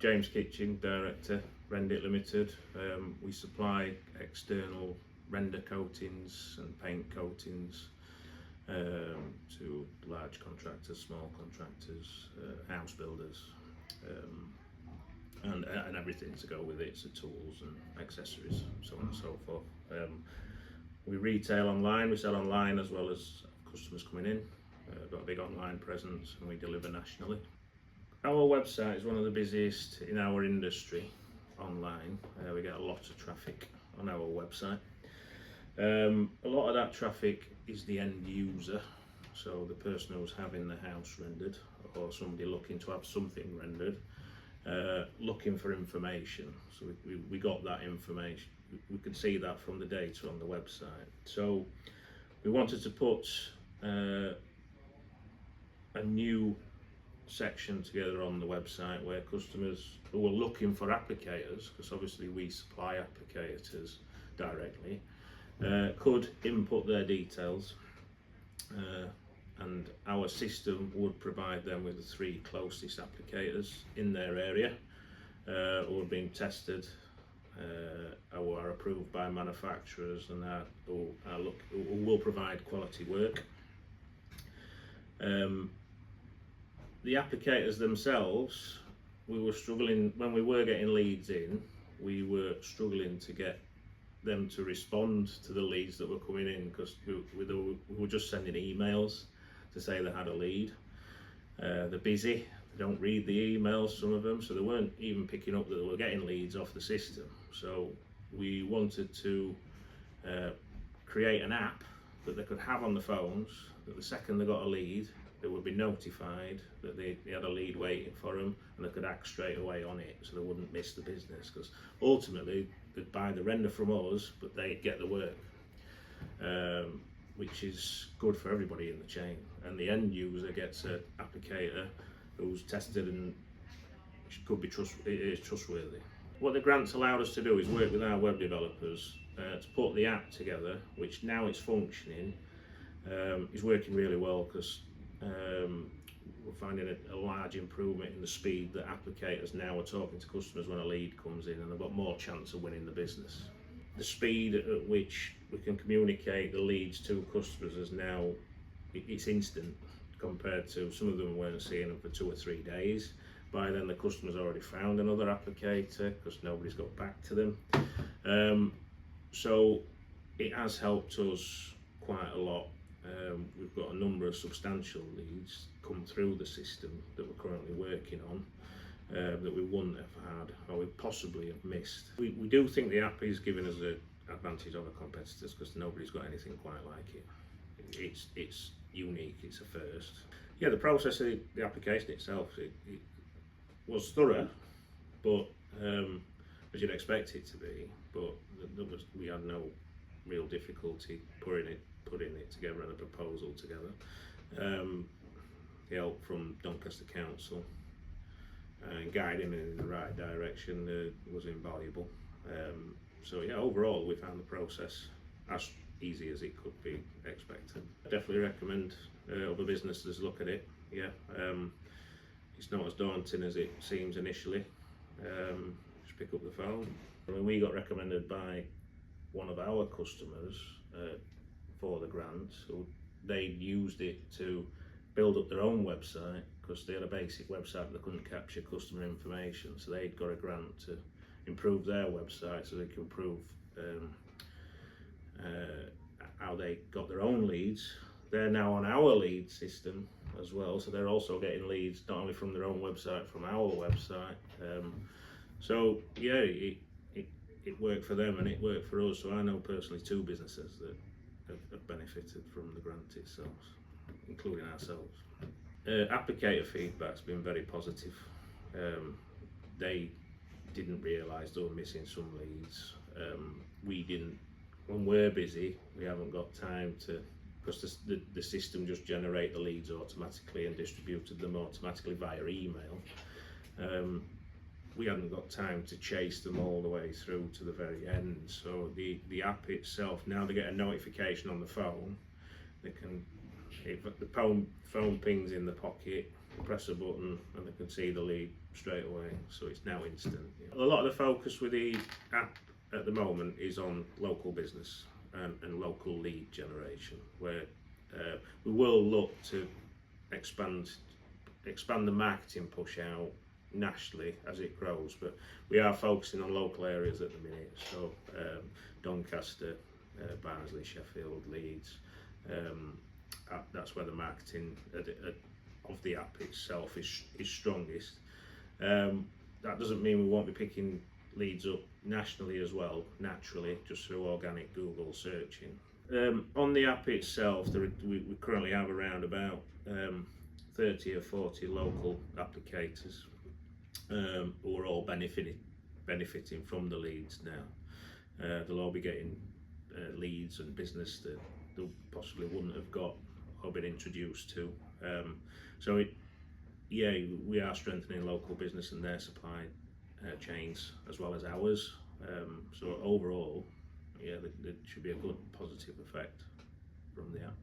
James Kitchen, Director, Rendit Limited. We supply external render coatings and paint coatings to large contractors, small contractors, house builders, and everything to go with it, so tools and accessories, so on and so forth. We retail online, we sell online as well as customers coming in. Got a big online presence, and we deliver nationally. Our website is one of the busiest in our industry online. We get a lot of traffic on our website. A lot of that traffic is the end user, so the person who's having the house rendered, or somebody looking to have something rendered, looking for information. So we got that information. We could see that from the data on the website. So we wanted to put a new section together on the website where customers who are looking for applicators, because obviously we supply applicators directly, could input their details, and our system would provide them with the 3 closest applicators in their area who are being tested, who are approved by manufacturers, and who will provide quality work. The applicators themselves, we were struggling, when we were getting leads in, we were struggling to get them to respond to the leads that were coming in, because we were just sending emails to say they had a lead. They're busy, they don't read the emails, some of them, so they weren't even picking up that they were getting leads off the system. So we wanted to create an app that they could have on the phones, that the second they got a lead, they would be notified that they had a lead waiting for them, and they could act straight away on it, so they wouldn't miss the business, because ultimately they'd buy the render from us, but they'd get the work, which is good for everybody in the chain, and the end user gets an applicator who's tested and could be trustworthy. What the grant's allowed us to do is work with our web developers to put the app together, which now it's functioning, is working really well, because we're finding a large improvement in the speed that applicators now are talking to customers when a lead comes in, and they've got more chance of winning the business. The speed at which we can communicate the leads to customers is now, it's instant, compared to some of them weren't seeing them for 2 or 3 days. By then the customer's already found another applicator because nobody's got back to them. So it has helped us quite a lot. We've got a number of substantial leads come through the system that we're currently working on, that we wouldn't have had, or we possibly have missed. We do think the app is giving us an advantage over competitors, because nobody's got anything quite like it. It's unique, it's a first. Yeah, the process of the application itself, it was thorough, but as you'd expect it to be, but we had no real difficulty putting it together and a proposal together. The help from Doncaster Council and guiding it in the right direction was invaluable. So yeah, overall we found the process as easy as it could be expected. I definitely recommend other businesses look at it. Yeah, it's not as daunting as it seems initially. Just pick up the phone. I mean, we got recommended by one of our customers for the grant, so they used it to build up their own website, because they had a basic website but they couldn't capture customer information, so they'd got a grant to improve their website so they can improve how they got their own leads. They're now on our lead system as well, so they're also getting leads not only from their own website, from our website. So yeah, it worked for them and it worked for us. So I know personally 2 businesses that have benefited from the grant itself, including ourselves. Applicator feedback's been very positive. They didn't realise they were missing some leads. We didn't. When we're busy, we haven't got time to, because the system just generate the leads automatically and distributed them automatically via email. We hadn't got time to chase them all the way through to the very end. So the app itself, now they get a notification on the phone, they can, if the phone pings in the pocket, press a button and they can see the lead straight away, so it's now instant. A lot of the focus with the app at the moment is on local business and local lead generation, where we will look to expand the marketing push out nationally as it grows, but we are focusing on local areas at the minute, so Doncaster, Barnsley, Sheffield, Leeds. That's where the marketing of the app itself is strongest. That doesn't mean we won't be picking leads up nationally as well, naturally, just through organic Google searching. On the app itself, we currently have around about 30 or 40 local applicators who are all benefiting from the leads now. They'll all be getting leads and business that they possibly wouldn't have got or been introduced to. We are strengthening local business and their supply chains as well as ours. So overall, there should be a good positive effect from the app.